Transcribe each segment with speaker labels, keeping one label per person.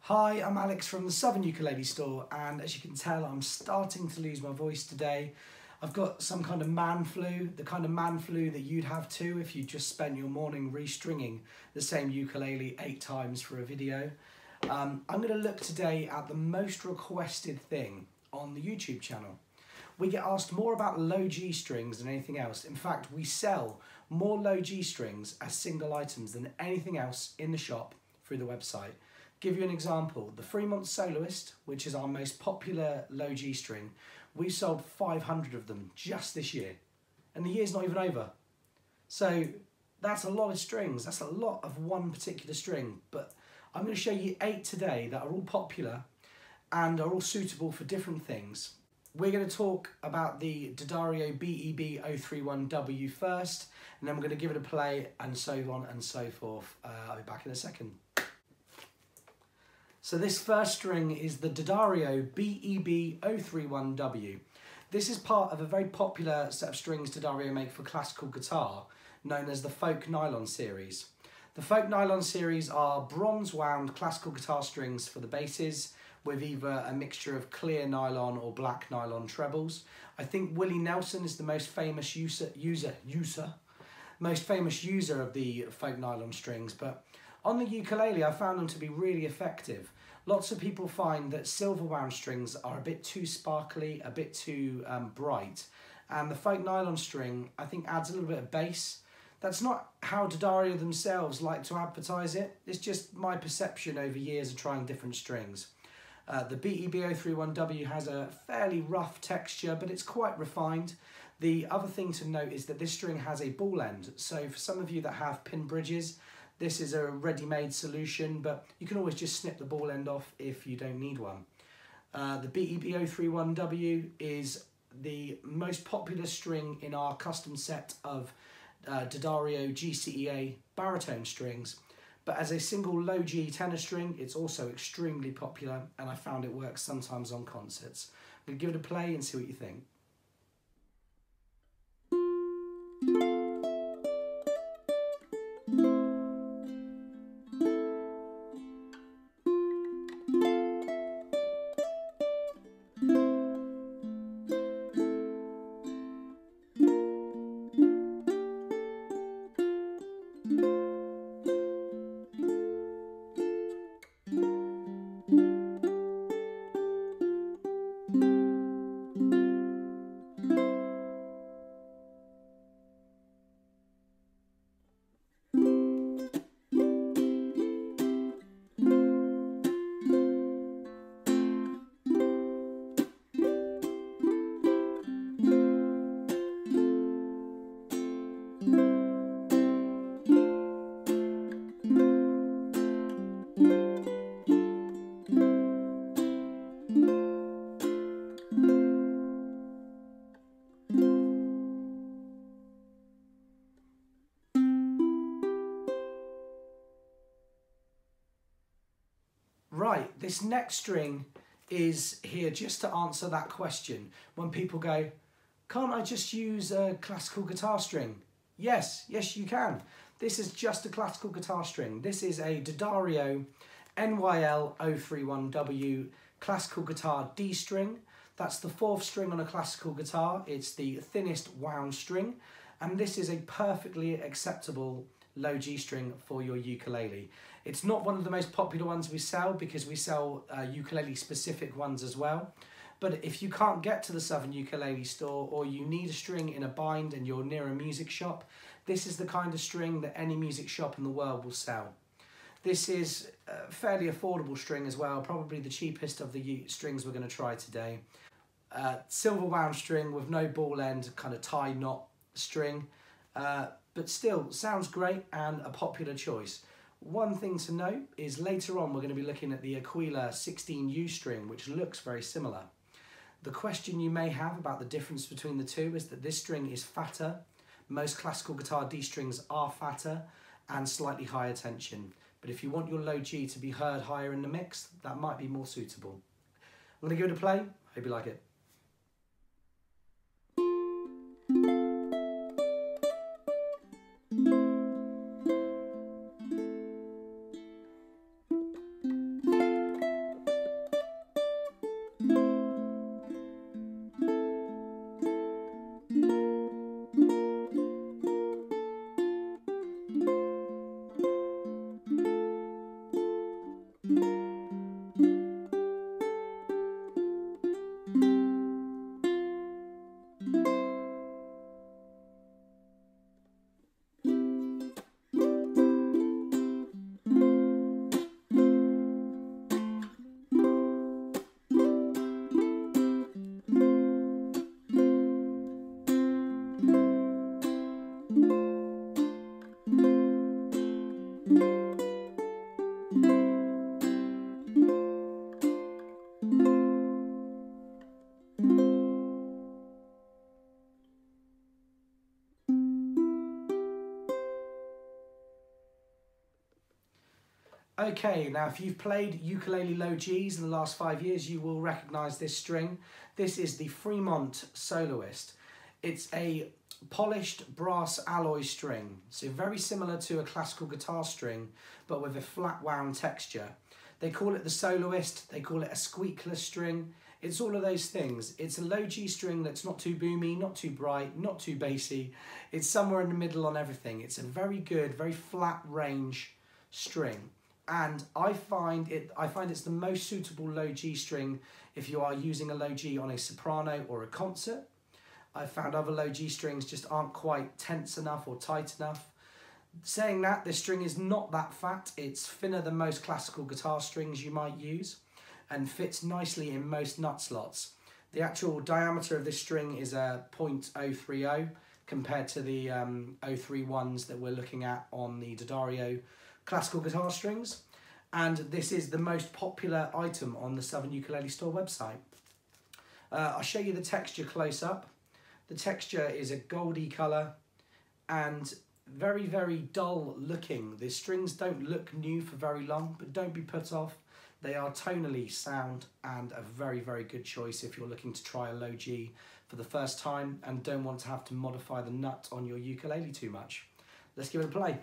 Speaker 1: Hi, I'm Alex from the Southern Ukulele Store, and as you can tell, I'm starting to lose my voice today. I've got some kind of man flu, the kind of man flu that you'd have too if you just spent your morning restringing the same ukulele 8 times for a video. I'm going to look today at the most requested thing on the YouTube channel. We get asked more about low G strings than anything else. In fact, we sell more low G strings as single items than anything else in the shop through the website. Give you an example, the Fremont Soloist, which is our most popular low G string, we sold 500 of them just this year, and the year's not even over. So that's a lot of strings, that's a lot of one particular string, but I'm going to show you 8 today that are all popular and are all suitable for different things. We're going to talk about the Daddario BEB031W first, and then we're going to give it a play and so on and so forth. I'll be back in a second. So this first string is the Daddario BEB031W. This is part of a very popular set of strings Daddario make for classical guitar, known as the Folk Nylon series. The Folk Nylon series are bronze wound classical guitar strings for the basses, with either a mixture of clear nylon or black nylon trebles. I think Willie Nelson is the most famous user of the Folk Nylon strings, but on the ukulele I found them to be really effective. Lots of people find that Silverwound strings are a bit too sparkly, a bit too bright, and the Folk Nylon string I think adds a little bit of bass. That's not how Daddario themselves like to advertise it, it's just my perception over years of trying different strings. The BEB031W has a fairly rough texture, but it's quite refined. The other thing to note is that this string has a ball end, so for some of you that have pin bridges, this is a ready-made solution, but you can always just snip the ball end off if you don't need one. The BEB031W is the most popular string in our custom set of Daddario GCEA baritone strings, but as a single low G tenor string, it's also extremely popular, and I found it works sometimes on concerts. I'm going to give it a play and see what you think. Right, this next string is here just to answer that question. When people go, can't I just use a classical guitar string? Yes, you can. This is just a classical guitar string. This is a Daddario NYL031W classical guitar D string. That's the 4th string on a classical guitar. It's the thinnest wound string, and this is a perfectly acceptable low G string for your ukulele. It's not one of the most popular ones we sell because we sell ukulele specific ones as well. But if you can't get to the Southern Ukulele Store, or you need a string in a bind and you're near a music shop, this is the kind of string that any music shop in the world will sell. This is a fairly affordable string as well, probably the cheapest of the strings we're going to try today. Silver wound string with no ball end, kind of tie knot string. But still sounds great and a popular choice. One thing to note is later on we're going to be looking at the Aquila 16U string, which looks very similar. The question you may have about the difference between the two is that this string is fatter. Most classical guitar D strings are fatter and slightly higher tension, but if you want your low G to be heard higher in the mix, that might be more suitable. I'm going to give it a play, hope you like it. Okay, now if you've played ukulele low Gs in the last 5 years, you will recognise this string. This is the Fremont Soloist. It's a polished brass alloy string, so very similar to a classical guitar string, but with a flat wound texture. They call it the Soloist, they call it a squeakless string. It's all of those things. It's a low G string that's not too boomy, not too bright, not too bassy. It's somewhere in the middle on everything. It's a very good, very flat range string. And I find it's the most suitable low G string if you are using a low G on a soprano or a concert. I've found other low G strings just aren't quite tense enough or tight enough. Saying that, this string is not that fat. It's thinner than most classical guitar strings you might use and fits nicely in most nut slots. The actual diameter of this string is a 0.030 compared to the 031s that we're looking at on the Daddario classical guitar strings, and this is the most popular item on the Southern Ukulele Store website. I'll show you the texture close up. The texture is a goldy colour and very, very dull looking. The strings don't look new for very long, but don't be put off. They are tonally sound and a very, very good choice if you're looking to try a low G for the first time and don't want to have to modify the nut on your ukulele too much. Let's give it a play.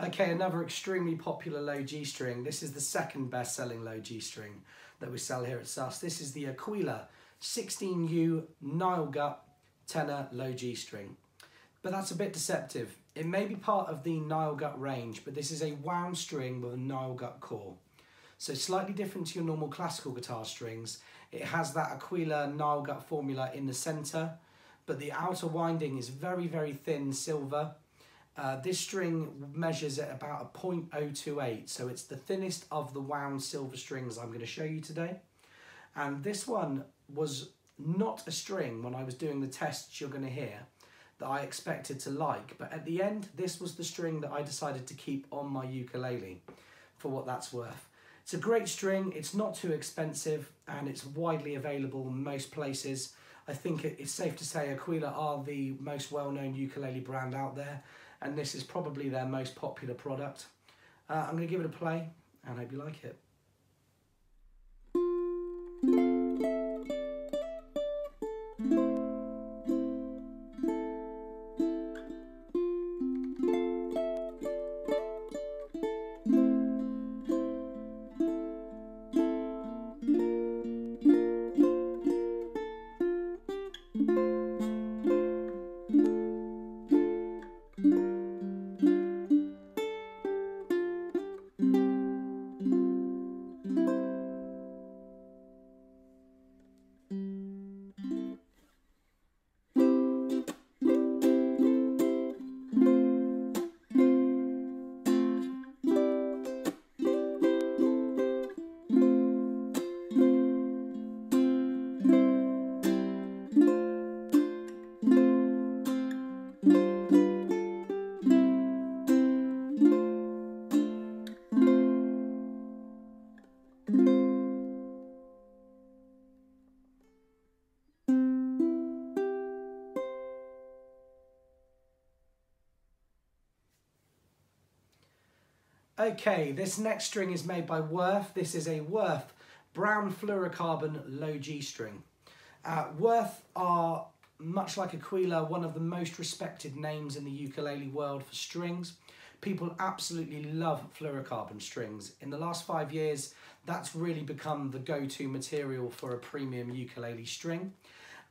Speaker 1: Okay, another extremely popular low G string. This is the second best-selling low G string that we sell here at Sus. This is the Aquila 16U Nylgut Tenor Low G string. But that's a bit deceptive. It may be part of the Nylgut range, but this is a wound string with a Nylgut core. So slightly different to your normal classical guitar strings. It has that Aquila Nylgut formula in the centre, but the outer winding is very, very thin silver. This string measures at about a 0.028, so it's the thinnest of the wound silver strings I'm going to show you today. And this one was not a string when I was doing the tests you're going to hear that I expected to like, but at the end this was the string that I decided to keep on my ukulele for what that's worth. It's a great string, it's not too expensive, and it's widely available in most places. I think it's safe to say Aquila are the most well-known ukulele brand out there, and this is probably their most popular product. I'm going to give it a play and I hope you like it. Okay, this next string is made by Worth. This is a Worth brown fluorocarbon low G string. Worth are much like Aquila, one of the most respected names in the ukulele world for strings. People absolutely love fluorocarbon strings. In the last 5 years, that's really become the go-to material for a premium ukulele string.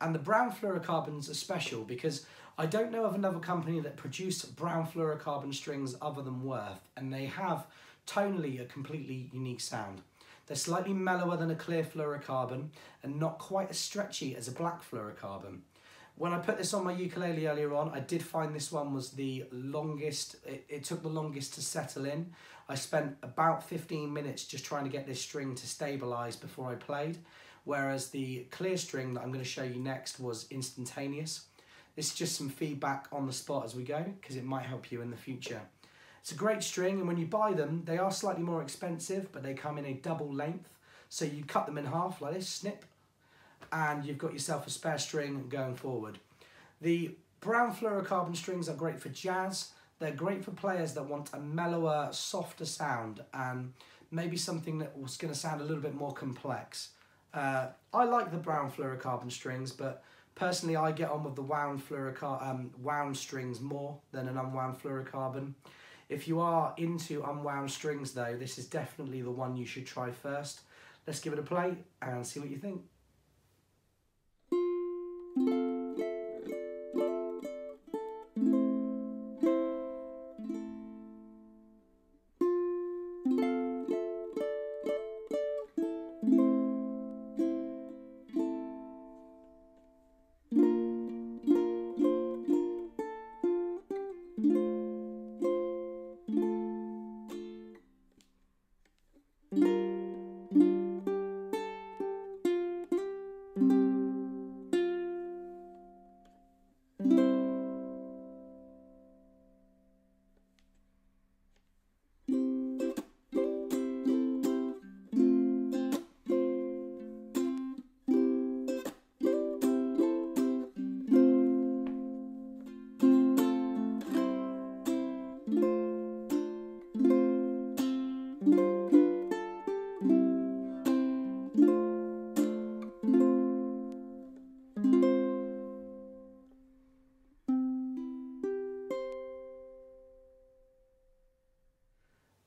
Speaker 1: And the brown fluorocarbons are special because I don't know of another company that produced brown fluorocarbon strings other than Worth, and they have tonally a completely unique sound. They're slightly mellower than a clear fluorocarbon and not quite as stretchy as a black fluorocarbon. When I put this on my ukulele earlier on, I did find this one was the longest, it took the longest to settle in. I spent about 15 minutes just trying to get this string to stabilise before I played, whereas the clear string that I'm going to show you next was instantaneous. This is just some feedback on the spot as we go, because it might help you in the future. It's a great string, and when you buy them, they are slightly more expensive, but they come in a double length. So you cut them in half like this, snip, and you've got yourself a spare string going forward. The brown fluorocarbon strings are great for jazz. They're great for players that want a mellower, softer sound, and maybe something that was going to sound a little bit more complex. I like the brown fluorocarbon strings, but personally I get on with the wound strings more than an unwound fluorocarbon. If you are into unwound strings though, this is definitely the one you should try first. Let's give it a play and see what you think.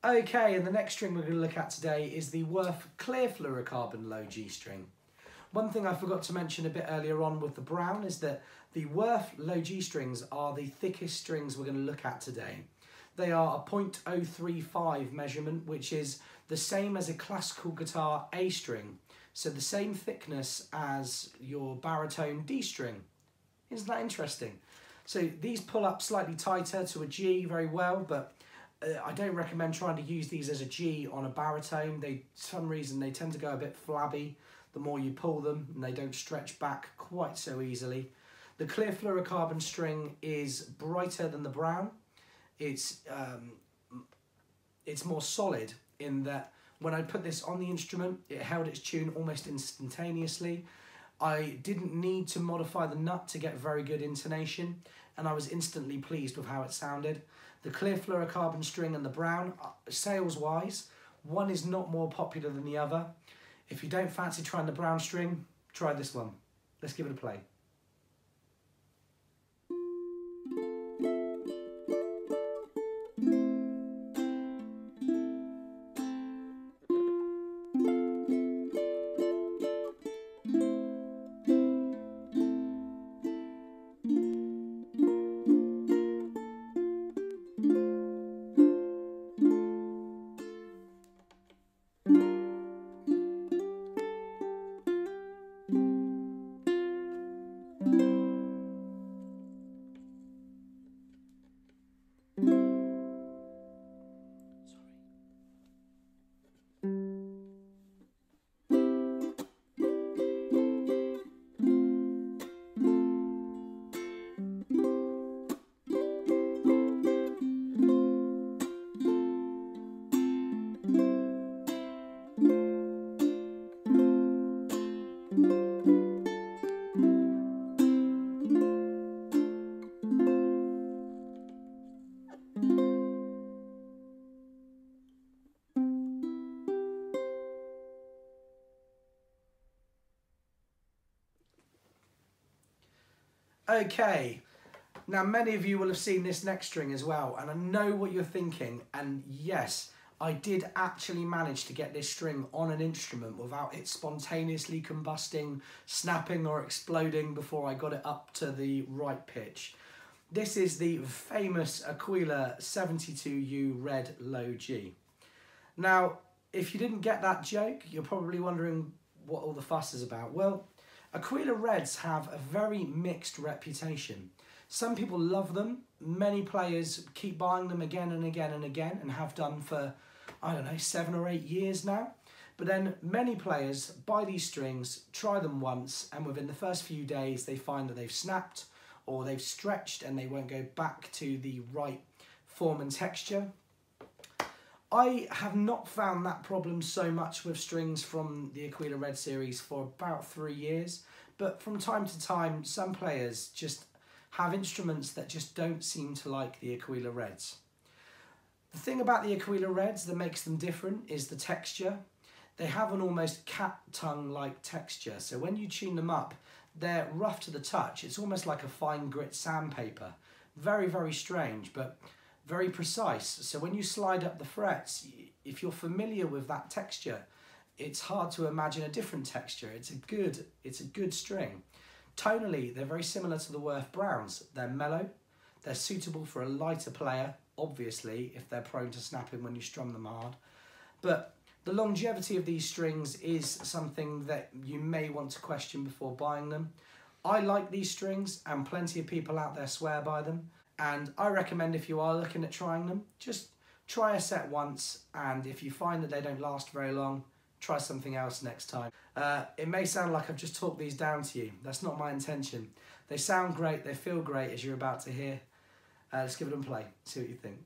Speaker 1: Okay, and the next string we're going to look at today is the Worth Clear Fluorocarbon Low G string. One thing I forgot to mention a bit earlier on with the brown is that the Worth Low G strings are the thickest strings we're going to look at today. They are a .035 measurement, which is the same as a classical guitar A string, so the same thickness as your baritone D string. Isn't that interesting? So these pull up slightly tighter to a G very well, but I don't recommend trying to use these as a G on a baritone. For some reason they tend to go a bit flabby the more you pull them, and they don't stretch back quite so easily. The clear fluorocarbon string is brighter than the brown. It's more solid in that when I put this on the instrument, it held its tune almost instantaneously. I didn't need to modify the nut to get very good intonation, and I was instantly pleased with how it sounded. The clear fluorocarbon string and the brown, sales-wise, one is not more popular than the other. If you don't fancy trying the brown string, try this one. Let's give it a play. Okay, now many of you will have seen this next string as well, and I know what you're thinking, and yes, I did actually manage to get this string on an instrument without it spontaneously combusting, snapping or exploding before I got it up to the right pitch. This is the famous Aquila 72U Red Low G. Now, if you didn't get that joke, you're probably wondering what all the fuss is about. Well, Aquila Reds have a very mixed reputation. Some people love them, many players keep buying them again and again and again and have done for, I don't know, 7 or 8 years now. But then many players buy these strings, try them once, and within the first few days they find that they've snapped or they've stretched and they won't go back to the right form and texture. I have not found that problem so much with strings from the Aquila Red series for about 3 years, but from time to time some players just have instruments that just don't seem to like the Aquila Reds. The thing about the Aquila Reds that makes them different is the texture. They have an almost cat tongue-like texture, so when you tune them up, they're rough to the touch. It's almost like a fine grit sandpaper. Very, very strange, but very precise. So when you slide up the frets, if you're familiar with that texture, it's hard to imagine a different texture. It's a good string. Tonally, they're very similar to the Worth Browns. They're mellow. They're suitable for a lighter player, obviously, if they're prone to snapping when you strum them hard. But the longevity of these strings is something that you may want to question before buying them. I like these strings, and plenty of people out there swear by them. And I recommend, if you are looking at trying them, just try a set once, and if you find that they don't last very long, try something else next time. It may sound like I've just talked these down to you. That's not my intention. They sound great, they feel great, as you're about to hear. Let's give it a play, see what you think.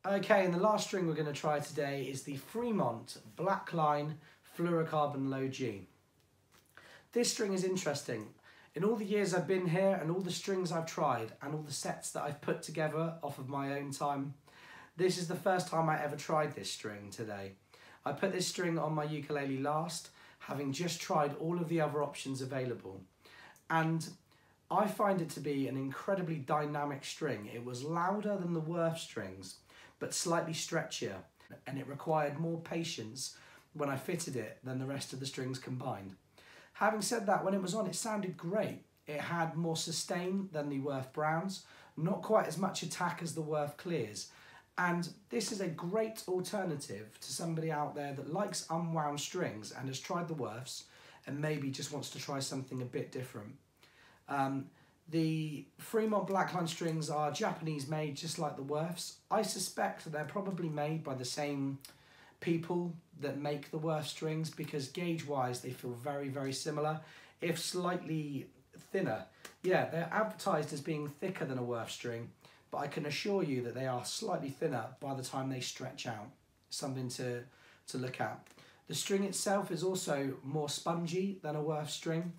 Speaker 1: Okay, and the last string we're going to try today is the Fremont Blackline Fluorocarbon Low G. This string is interesting. In all the years I've been here and all the strings I've tried and all the sets that I've put together off of my own time, this is the first time I ever tried this string today. I put this string on my ukulele last, having just tried all of the other options available. And I find it to be an incredibly dynamic string. It was louder than the Worth strings, but slightly stretchier, and it required more patience when I fitted it than the rest of the strings combined. Having said that, when it was on, it sounded great. It had more sustain than the Worth Browns, not quite as much attack as the Worth Clears, and this is a great alternative to somebody out there that likes unwound strings and has tried the Worths and maybe just wants to try something a bit different. The Fremont Blackline strings are Japanese made, just like the Worths. I suspect that they're probably made by the same people that make the Worth strings, because gauge wise they feel very, very similar, if slightly thinner. Yeah, they're advertised as being thicker than a Worth string, but I can assure you that they are slightly thinner by the time they stretch out. Something to look at. The string itself is also more spongy than a Worth string.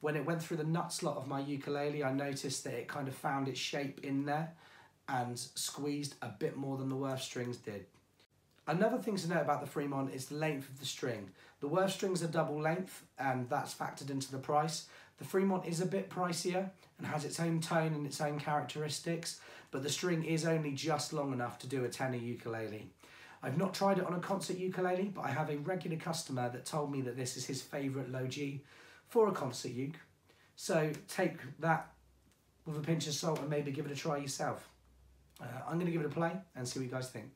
Speaker 1: When it went through the nut slot of my ukulele, I noticed that it kind of found its shape in there and squeezed a bit more than the Worth strings did. Another thing to note about the Fremont is the length of the string. The Worth strings are double length, and that's factored into the price. The Fremont is a bit pricier and has its own tone and its own characteristics, but the string is only just long enough to do a tenor ukulele. I've not tried it on a concert ukulele, but I have a regular customer that told me that this is his favourite low G for a concert uke. So take that with a pinch of salt and maybe give it a try yourself. I'm going to give it a play and see what you guys think.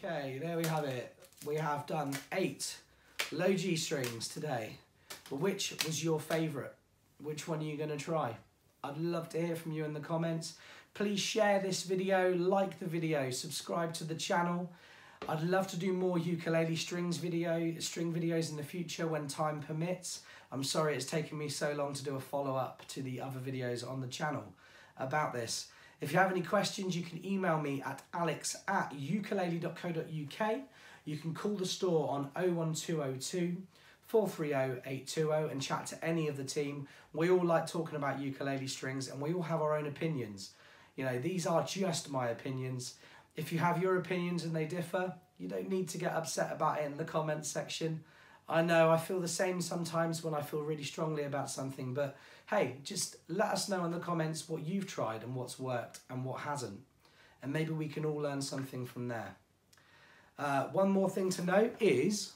Speaker 1: Okay, there we have it. We have done 8 low G strings today. But which was your favourite? Which one are you going to try? I'd love to hear from you in the comments. Please share this video, like the video, subscribe to the channel. I'd love to do more ukulele string videos in the future when time permits. I'm sorry it's taken me so long to do a follow-up to the other videos on the channel about this. If you have any questions, you can email me at alex@ukulele.co.uk. You can call the store on 01202 430 820 and chat to any of the team. We all like talking about ukulele strings and we all have our own opinions. You know, these are just my opinions. If you have your opinions and they differ, you don't need to get upset about it in the comments section. I know I feel the same sometimes when I feel really strongly about something, but hey, just let us know in the comments what you've tried and what's worked and what hasn't. And maybe we can all learn something from there. One more thing to note is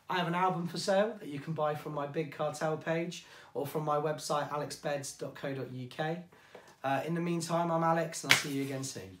Speaker 1: I have an album for sale that you can buy from my Big Cartel page or from my website alexbeds.co.uk. In the meantime, I'm Alex and I'll see you again soon.